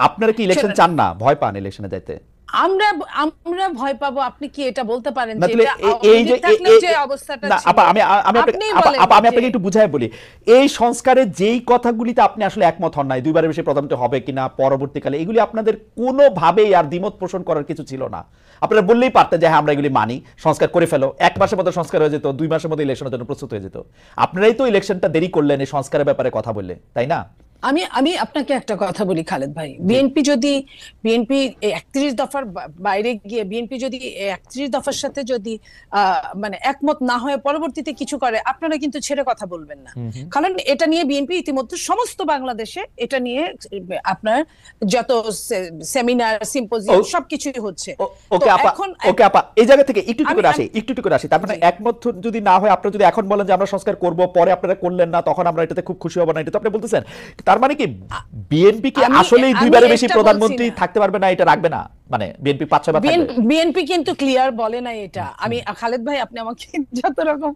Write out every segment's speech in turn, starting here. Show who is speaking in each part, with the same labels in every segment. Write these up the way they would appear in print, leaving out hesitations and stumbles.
Speaker 1: আপনারা কি ইলেকশন চান না, ভয় পান ইলেকশনে যাইতে?
Speaker 2: আমরা আমরা ভয় পাবো? আপনি কি এটা বলতে পারেন
Speaker 1: না
Speaker 2: যে
Speaker 1: তাহলে
Speaker 2: এটা
Speaker 1: এই যে
Speaker 2: যে অবস্থাটা
Speaker 1: না
Speaker 2: ছিল?
Speaker 1: আপা, আমি
Speaker 2: আপনিই বলেন
Speaker 1: আপা, আমি
Speaker 2: যে
Speaker 1: আপনাকে একটু বুঝাই বলি। এই সংস্কারের যেই কথাগুলিতে আপনি আসলে একমত হন নাই, দুইবারের বেশি প্রধানমন্ত্রী হবে কিনা পরবর্তীকালে, এগুলি আপনাদের কোনোভাবেই আর দ্বিমত পোষণ করার কিছু ছিল না। আপনারা বললেই পারতেন যে হ্যাঁ আমরা এগুলি মানি, সংস্কার করে ফেলো, 1 মাসের মধ্যে সংস্কার হয়ে যেত, 2 মাসের মধ্যে ইলেকশনের জন্য প্রস্তুত হয়ে যেত। আপনারাই তো ইলেকশনটা দেরি করলেন এই সংস্কারের ব্যাপারে কথা বললে, তাই না?
Speaker 2: আমি আমি আপনাকে একটা কথা বলি খালেদ ভাই, বিএনপি 31 দফার বাইরে গিয়ে বিএনপি যদি 31 দফার সাথে যদি মানে একমত না হয়ে পরবর্তীতে কিছু করে, আপনারা কিন্তু ছেড়ে কথা বলবেন না। কারণ এটা নিয়ে বিএনপি ইতিমধ্যে সমস্ত বাংলাদেশে এটা নিয়ে আপনার যত সেমিনার, সিম্পোজিয়াম সবকিছুই হচ্ছে।
Speaker 1: ওকে আপা, ওকে আপা, এই জায়গা থেকে একটু করে আসি। তার মানে একমত যদি না হয়, আপনারা যদি এখন বলেন যে আমরা সংস্কার করব, পরে আপনারা করলেন না, তখন আমরা এটাতে খুব খুশি হব না, এটা তো আপনি বলতেছেন। তার মানে কি বিএনপি কি আসলেই দুইবারের বেশি প্রধানমন্ত্রী থাকতে পারবে না, এটা রাখবে না? মানে বিএনপি 5-6 বার থাকবে?
Speaker 2: বিএনপি কিন্তু ক্লিয়ার বলে না এটা। আমি খালেদ ভাই, আপনি আমাকে যত রকম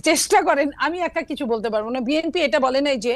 Speaker 2: চেষ্টা করেন, আমি একা কিছু বলতে পারবো না। বিএনপি এটা বলে নাই যে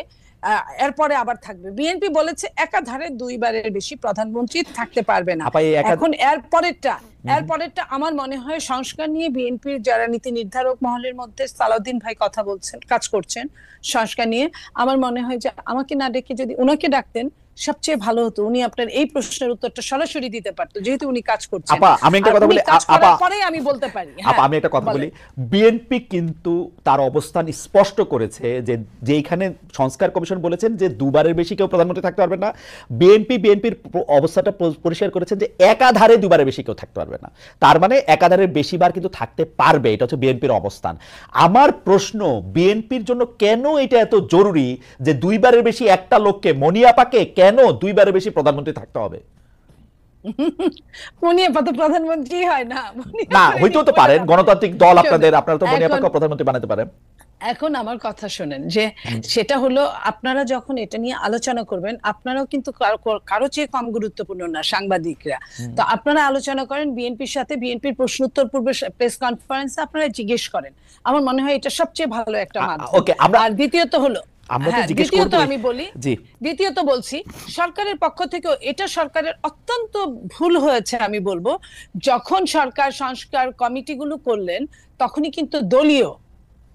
Speaker 2: এরপরে আবার থাকবে। বিএনপি বলেছে একাধারে দুইবারের বেশি প্রধানমন্ত্রী থাকতে পারবে না। এখন এরপরেরটা আমার মনে হয় সংস্কার নিয়ে বিএনপির যারা নীতি নির্ধারক মহলের মধ্যে সালাউদ্দিন ভাই কথা বলছেন, কাজ করছেন সংস্কার নিয়ে, আমার মনে হয় যে আমাকে না ডেকে যদি উনাকে ডাকতেন সবচেয়ে ভালো হতো। উনি আপনার এই প্রশ্নের উত্তরটা সরাসরি দিতে পারতো, যেহেতু উনি কাজ করছেন।
Speaker 1: আপা আমি একটা কথা বলি,
Speaker 2: আপা পরে আমি বলতে পারি।
Speaker 1: আপা আমি একটা কথা বলি, বিএনপি কিন্তু তার অবস্থান স্পষ্ট করেছে যে যেখানে সংস্কার কমিশন বলেছেন যে দুবারের বেশি কেউ প্রধানমন্ত্রী থাকতে পারবে না, বিএনপির অবস্থাটা পরিষ্কার করেছেন যে একাধারে দুবারের বেশি কেউ থাকতে পারবে না। তার মানে একাধারে বেশিবার কিন্তু থাকতে পারবে, এটা হচ্ছে বিএনপির অবস্থান। আমার প্রশ্ন, বিএনপির জন্য কেন এটা এত জরুরি যে দুইবারের বেশি একটা লোককে, মনিয়াপাকে কেন দুইবারের বেশি প্রধানমন্ত্রী থাকতে হবে?
Speaker 2: মনিয়াপা তো প্রধানমন্ত্রী হয় না।
Speaker 1: না, হইতেও তো পারেন, গণতান্ত্রিক দল আপনাদের, আপনারা তো মনিয়াপাকে প্রধানমন্ত্রী বানাতে পারেন।
Speaker 2: এখন আমার কথা শোনেন, যে সেটা হলো আপনারা যখন এটা নিয়ে আলোচনা করবেন, আপনারাও কিন্তু কারো চেয়ে কম গুরুত্বপূর্ণ না সাংবাদিকরা। তো আপনারা আলোচনা করেন বিএনপির সাথে, বিএনপির প্রশ্ন উত্তর পূর্বে প্রেস কনফারেন্সে আপনারা জিজ্ঞেস করেন। আমার মনে হয় এটা সবচেয়ে ভালো একটা মাধ্যম। আর দ্বিতীয়ত হলো, আমি বলি, দ্বিতীয়ত বলছি, সরকারের পক্ষ থেকেও এটা সরকারের অত্যন্ত ভুল হয়েছে আমি বলবো। যখন সরকার সংস্কার কমিটিগুলো করলেন, তখনই কিন্তু দলীয়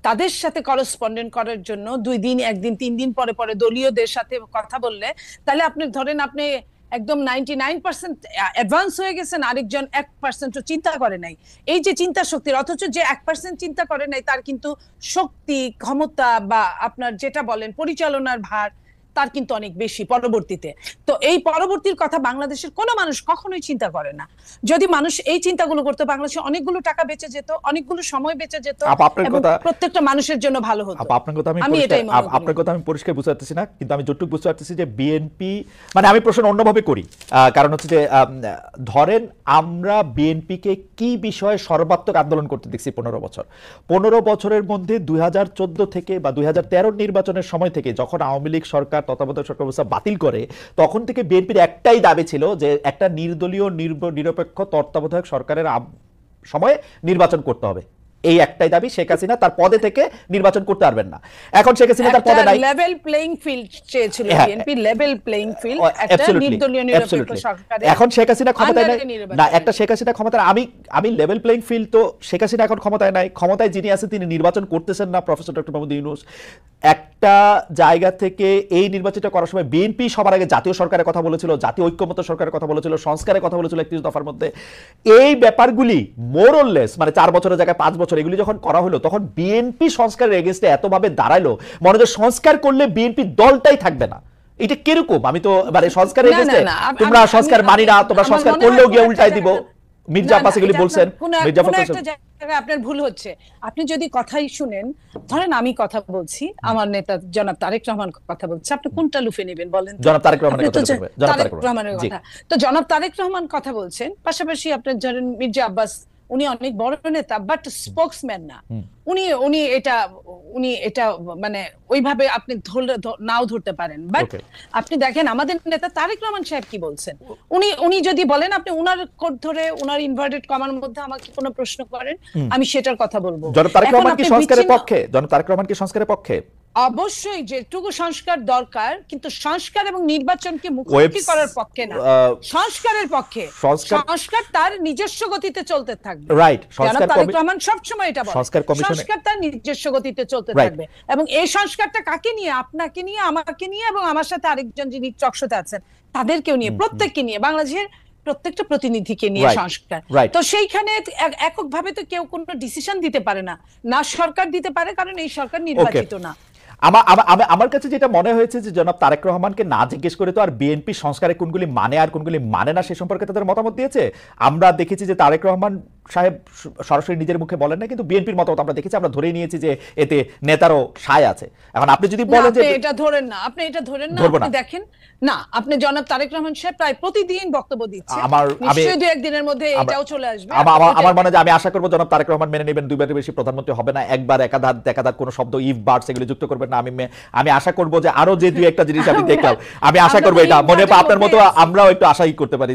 Speaker 2: তাদের সাথে করসপন্ডেন্ট করার জন্য 2 দিন, 1 দিন, 3 দিন পরে পরে দলীয়দের সাথে কথা বললে, তাহলে আপনি ধরেন আপনি একদম 99% অ্যাডভান্স হয়ে গেছেন, আরেকজন 1%ও চিন্তা করে নাই। এই যে চিন্তা শক্তির, অথচ যে 1% চিন্তা করে নাই তার কিন্তু শক্তি, ক্ষমতা বা আপনার যেটা বলেন পরিচালনার ভার, তার কিন্তু অনেক বেশি পরবর্তীতে। তো এই পরবর্তীর কথা বাংলাদেশের কোনো মানুষ কখনোই চিন্তা করে না। যদি মানুষ এই চিন্তাগুলো করতো, বাংলাদেশে অনেকগুলো টাকা বেঁচে যেত, অনেকগুলো সময় বেঁচে যেত, এবং প্রত্যেকটা মানুষের জন্য ভালো হতো।
Speaker 1: আপনার কথা আমি পরিষ্কার বুঝতে পারতেছি না, কিন্তু আমি যতটুকু বুঝতে পারতেছি যে বিএনপি, মানে আমি প্রশ্ন অন্যভাবে করি, কারণ হচ্ছে যে ধরেন আমরা বিএনপিকে কি বিষয়ে সর্বাত্মক আন্দোলন করতে দেখছি 15 বছরের মধ্যে 2014 থেকে বা 2013 নির্বাচনের সময় থেকে, যখন আওয়ামী লীগ সরকার তত্ত্বাবধায়ক সরকার ব্যবস্থা বাতিল করে, তখন থেকে বিএনপির একটাই দাবি ছিল যে একটা নির্দলীয় নিরপেক্ষ তত্ত্বাবধায়ক সরকারের সময়ে নির্বাচন করতে হবে। এই একটাই দাবি। শেখ হাসিনা তার পদে থেকে নির্বাচন করতে পারবেন না। এখন শেখ হাসিনা তার পদে নাই,
Speaker 2: লেভেল প্লেইং ফিল্ড চেয়েছিল বিএনপি, লেভেল প্লেইং ফিল্ড, একটা নির্দলীয় নিরপেক্ষ সরকার।
Speaker 1: এখন শেখ হাসিনা ক্ষমতায় নাই না, একটা শেখ হাসিনা ক্ষমতায়, আমি লেভেল প্লেইং ফিল্ড, তো শেখ হাসিনা এখন ক্ষমতায় নাই, ক্ষমতায় যিনি আছেন তিনি নির্বাচন করতেছেন না, প্রফেসর ডক্টর মোহাম্মদ ইউনূস। একটা জায়গা থেকে এই নির্বাচনটা করার সময় বিএনপি সবার আগে জাতীয় সরকারের কথা বলেছিল, জাতীয় ঐক্যমত্য সরকারের কথা বলেছিল, সংস্কারের কথা বলেছিল 31 দফার মধ্যে। এই ব্যাপারগুলি মোর অর লেস, মানে 4 বছরের জায়গায় 5 বছর, এগুলি যখন করা হলো, তখন বিএনপি সংস্কারের এগেইনস্টে এতভাবে দাঁড়াইলো, মনে হয় সংস্কার করলে বিএনপি দলটাই থাকবে না। এটা কিরকম? আমি তো মানে সংস্কারের এগেইনস্টে, তোমরা সংস্কার মানি না, তোমরা সংস্কার করলেও গিয়ে উল্টাই দিব, মির্জা আব্বাস এগুলি বলছেন।
Speaker 2: আপনার ভুল হচ্ছে। আপনি যদি কথাই শুনেন, ধরেন আমি কথা বলছি, আমার নেতা জনাব তারেক রহমান কথা বলছে, আপনি কোনটা লুফে নেবেন বলেন?
Speaker 1: জনাব তারেক রহমানের কথা।
Speaker 2: তো জনাব তারেক রহমান কথা বলছেন, পাশাপাশি আপনার ধরেন মির্জা আব্বাস, উনি অনেক বড় নেতা, বাট স্পোকসম্যান না। উনি এটা মানে ওইভাবে আপনি নাও ধরতে পারেন। বাট আপনি দেখেন আমাদের নেতা তারেক রহমান সাহেব কি বলছেন। উনি যদি বলেন, আপনি উনার কোড ধরে উনার ইনভার্টেড কমার মধ্যে আমাকে কোনো প্রশ্ন করেন, আমি সেটার কথা বলবো।
Speaker 1: জনাব তারেক রহমান কি সংস্কারের পক্ষে? জনাব তারেক রহমান কি সংস্কারের পক্ষে?
Speaker 2: অবশ্যই যেটুকু সংস্কার দরকার, কিন্তু সংস্কার এবং নির্বাচনকে মুখোমুখি করার পক্ষে না, সংস্কারের পক্ষে। সংস্কার তার নিজস্ব গতিতে চলতে থাকবে,
Speaker 1: রাইট।
Speaker 2: জনাব তারেক রহমান সবসময় এটা বলে, সংস্কার তার নিজস্ব গতিতে চলতে থাকবে। এবং এই সংস্কারটা কাকে নিয়ে? আপনাকে নিয়ে, আমাকে নিয়ে, এবং আমার সাথে আরেকজন যিনি চকশোতে আছেন তাদেরকেও নিয়ে, প্রত্যেককে নিয়ে, বাংলাদেশের প্রত্যেকটা প্রতিনিধিকে নিয়ে সংস্কার। তো সেইখানে এককভাবে তো কেউ কোনো ডিসিশন দিতে পারে না, না সরকার দিতে পারে, কারণ এই সরকার নির্বাচিত না।
Speaker 1: আমার কাছে যেটা মনে হয়েছে যে জনাব তারেক রহমানকে না জিজ্ঞেস করে তো আর বিএনপি সংস্কারে কোনগুলি মানে আর কোনগুলি মানে না সে সম্পর্কে তাদের মতামত দিয়েছে। আমরা দেখেছি যে তারেক রহমান সাহেব সরাসরি নিজের মুখে বলেন না, কিন্তু বিএনপির মতামত আমরা দেখেছি, আমরা ধরে নিয়েছি যে এতে নেতারও সায় আছে। এখন আপনি যদি বলেন যে
Speaker 2: এটা ধরেন না, আপনি এটা ধরেন না, আপনি দেখেন না, আপনি জনাব তারেক রহমান সাহেব প্রায় প্রতিদিন বক্তব্য দিচ্ছেন, নিশ্চয়ই দুই একদিনের মধ্যে এটাও চলে আসবে।
Speaker 1: আমার মনে হয় আমি আশা করব জনাব তারেক রহমান মেনে নেবেন, দুইবারের বেশি প্রধানমন্ত্রী হবে না, একবার একাধার কোনো শব্দ ইফ বার্ড সেগুলো যুক্ত করবেন না। আমি আশা করব যে আরো যে দুই একটা জিনিস আমি দেখলাম, আমি আশা করব এটা মনে আপনার মতো আমরাও একটু আশাই করতে পারি।